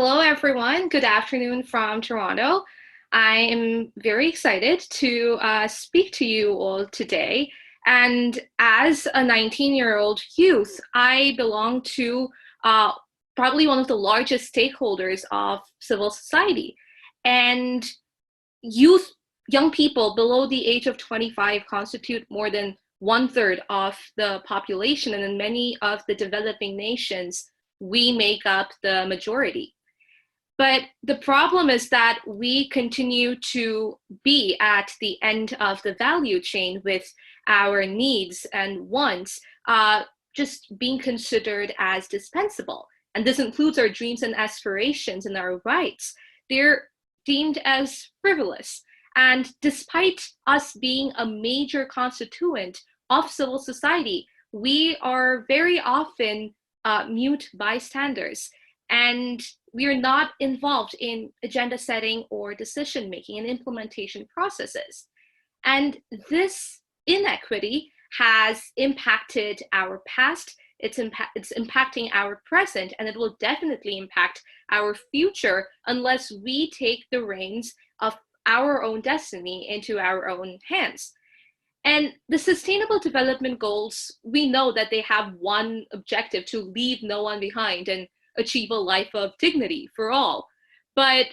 Hello, everyone. Good afternoon from Toronto. I am very excited to speak to you all today. And as a 19-year-old youth, I belong to uh, probably one of the largest stakeholders of civil society. And youth, young people below the age of 25 constitute more than one third of the population. And in many of the developing nations, we make up the majority. But the problem is that we continue to be at the end of the value chain with our needs and wants just being considered as dispensable. And this includes our dreams and aspirations and our rights. They're deemed as frivolous. And despite us being a major constituent of civil society, we are very often mute bystanders. And we are not involved in agenda setting or decision making and implementation processes. And this inequity has impacted our past, it's impacting our present, and it will definitely impact our future unless we take the reins of our own destiny into our own hands. And the Sustainable Development Goals, we know that they have one objective: to leave no one behind and achieve a life of dignity for all. But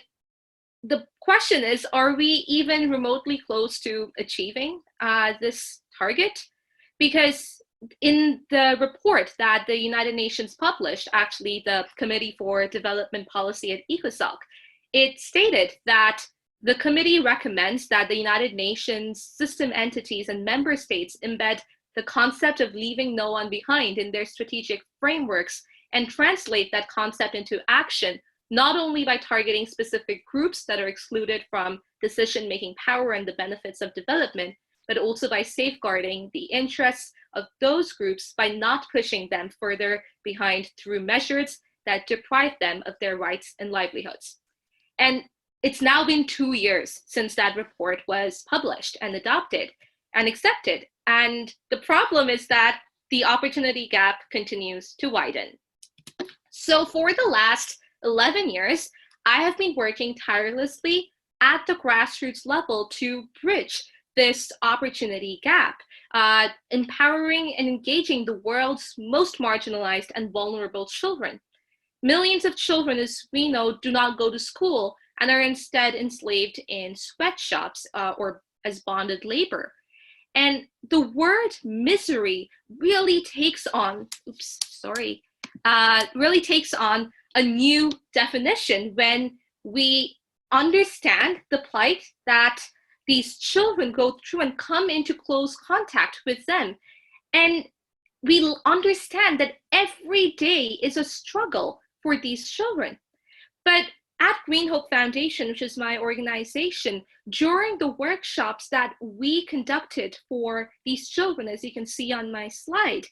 the question is, are we even remotely close to achieving this target? Because in the report that the United Nations published, actually the Committee for Development Policy at ECOSOC, it stated that the committee recommends that the United Nations system entities and member states embed the concept of leaving no one behind in their strategic frameworks and translate that concept into action, not only by targeting specific groups that are excluded from decision-making power and the benefits of development, but also by safeguarding the interests of those groups by not pushing them further behind through measures that deprive them of their rights and livelihoods. And it's now been 2 years since that report was published and adopted and accepted. And the problem is that the opportunity gap continues to widen. So for the last 11 years, I have been working tirelessly at the grassroots level to bridge this opportunity gap, empowering and engaging the world's most marginalized and vulnerable children. Millions of children, as we know, do not go to school and are instead enslaved in sweatshops or as bonded labor. And the word misery really takes on, really takes on a new definition when we understand the plight that these children go through and come into close contact with them. And we understand that every day is a struggle for these children. But at Green Hope Foundation, which is my organization, during the workshops that we conducted for these children, as you can see on my slide,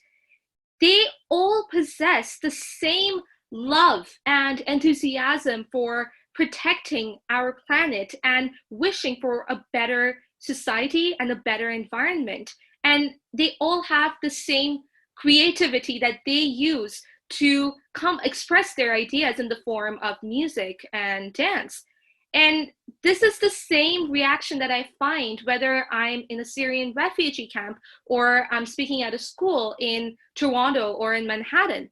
they all possess the same love and enthusiasm for protecting our planet and wishing for a better society and a better environment. And they all have the same creativity that they use to come express their ideas in the form of music and dance. And this is the same reaction that I find whether I'm in a Syrian refugee camp or I'm speaking at a school in Toronto or in Manhattan.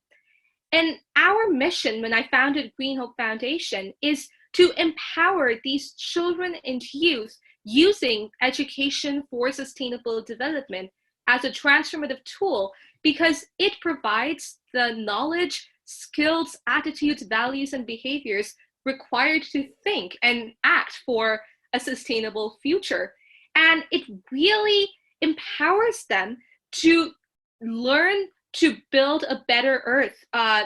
And our mission when I founded Green Hope Foundation is to empower these children and youth using education for sustainable development as a transformative tool, because it provides the knowledge, skills, attitudes, values, and behaviors required to think and act for a sustainable future. And it really empowers them to learn to build a better earth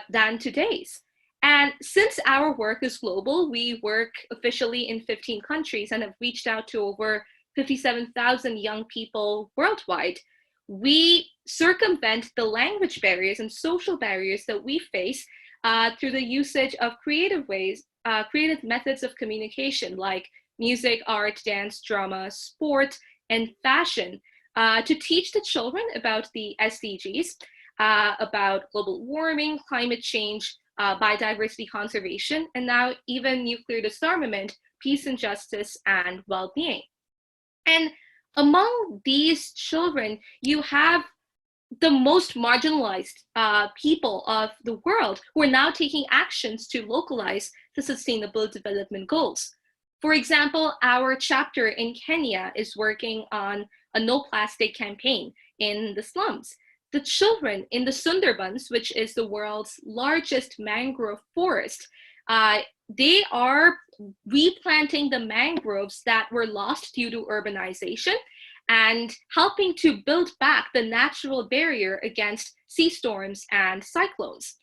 than today's. And since our work is global, we work officially in 15 countries and have reached out to over 57,000 young people worldwide. We circumvent the language barriers and social barriers that we face through the usage of creative methods of communication like music, art, dance, drama, sport, and fashion to teach the children about the SDGs, about global warming, climate change, biodiversity conservation, and now even nuclear disarmament, peace and justice, and well-being. And among these children, you have the most marginalized people of the world who are now taking actions to localize the Sustainable Development Goals. For example, our chapter in Kenya is working on a no plastic campaign in the slums. The children in the Sundarbans, which is the world's largest mangrove forest, they are replanting the mangroves that were lost due to urbanization and helping to build back the natural barrier against sea storms and cyclones.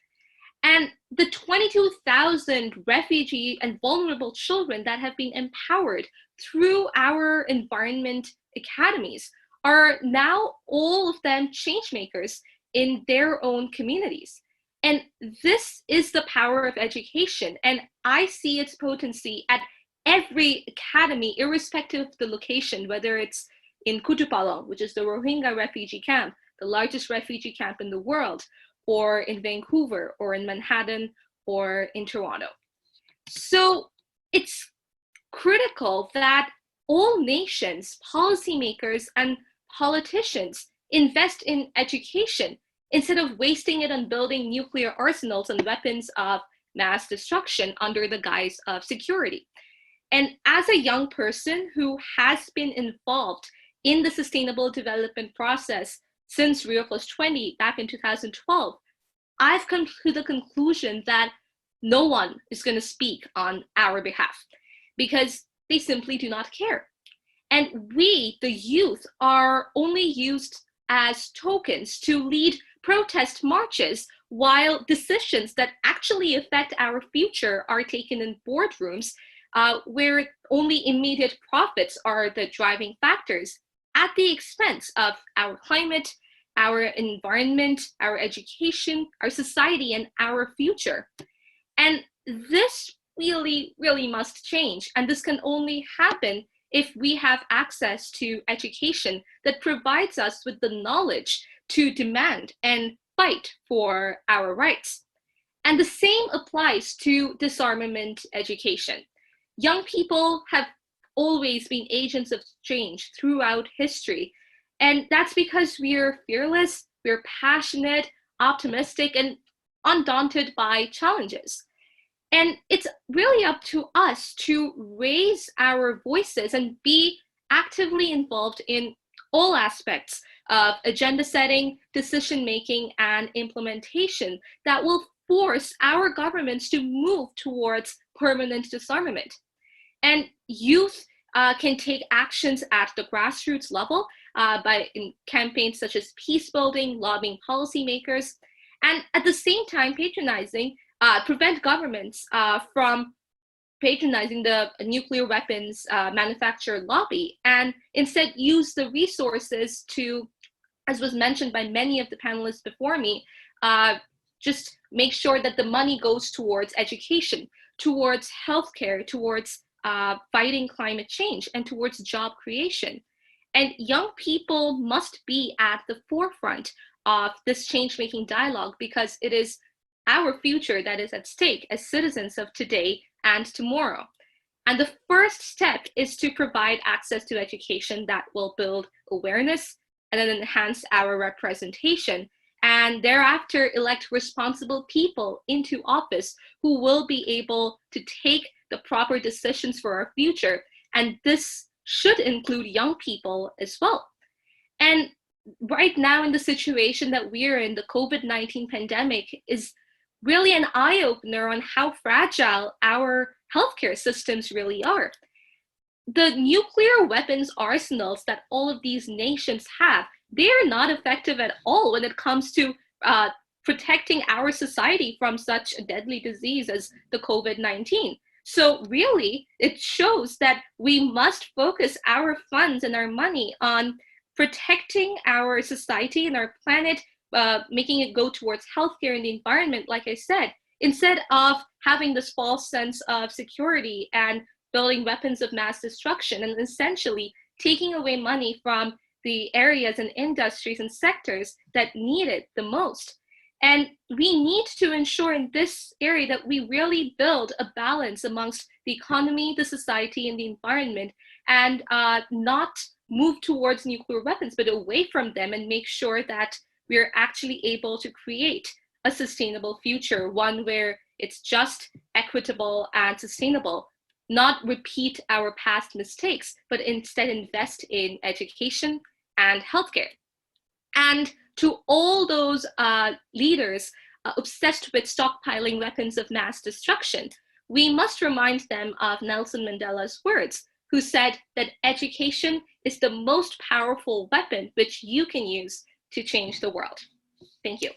And the 22,000 refugee and vulnerable children that have been empowered through our environment academies are now all of them change makers in their own communities. And this is the power of education. And I see its potency at every academy, irrespective of the location, whether it's in Kutupalong, which is the Rohingya refugee camp, the largest refugee camp in the world, or in Vancouver, or in Manhattan, or in Toronto. So it's critical that all nations, policymakers, and politicians invest in education instead of wasting it on building nuclear arsenals and weapons of mass destruction under the guise of security. And as a young person who has been involved in the sustainable development process since Rio Plus 20 back in 2012, I've come to the conclusion that no one is going to speak on our behalf because they simply do not care. And we, the youth, are only used as tokens to lead protest marches while decisions that actually affect our future are taken in boardrooms where only immediate profits are the driving factors at the expense of our climate, our environment, our education, our society, and our future. And this really, really must change. And this can only happen if we have access to education that provides us with the knowledge to demand and fight for our rights. And the same applies to disarmament education. Young people have always been agents of change throughout history. And that's because we're fearless, we're passionate, optimistic, and undaunted by challenges. And it's really up to us to raise our voices and be actively involved in all aspects of agenda setting, decision making, and implementation that will force our governments to move towards permanent disarmament. And youth can take actions at the grassroots level by in campaigns such as peace building, lobbying policymakers, and at the same time prevent governments from patronizing the nuclear weapons manufacturer lobby, and instead use the resources to, as was mentioned by many of the panelists before me, just make sure that the money goes towards education, towards healthcare, towards fighting climate change, and towards job creation. And young people must be at the forefront of this change-making dialogue because it is our future that is at stake as citizens of today and tomorrow. And the first step is to provide access to education that will build awareness and then enhance our representation, and thereafter elect responsible people into office who will be able to take the proper decisions for our future. And this should include young people as well. And right now in the situation that we're in, the COVID-19 pandemic is really an eye-opener on how fragile our healthcare systems really are. The nuclear weapons arsenals that all of these nations have, they are not effective at all when it comes to protecting our society from such a deadly disease as the COVID-19. So really, it shows that we must focus our funds and our money on protecting our society and our planet, making it go towards healthcare and the environment, like I said, instead of having this false sense of security and building weapons of mass destruction and essentially taking away money from the areas and industries and sectors that need it the most. And we need to ensure in this area that we really build a balance amongst the economy, the society, and the environment, and not move towards nuclear weapons, but away from them, and make sure that we're actually able to create a sustainable future, one where it's just, equitable, and sustainable. Not repeat our past mistakes, but instead invest in education and healthcare. And to all those leaders obsessed with stockpiling weapons of mass destruction, we must remind them of Nelson Mandela's words, who said that education is the most powerful weapon which you can use to change the world. Thank you.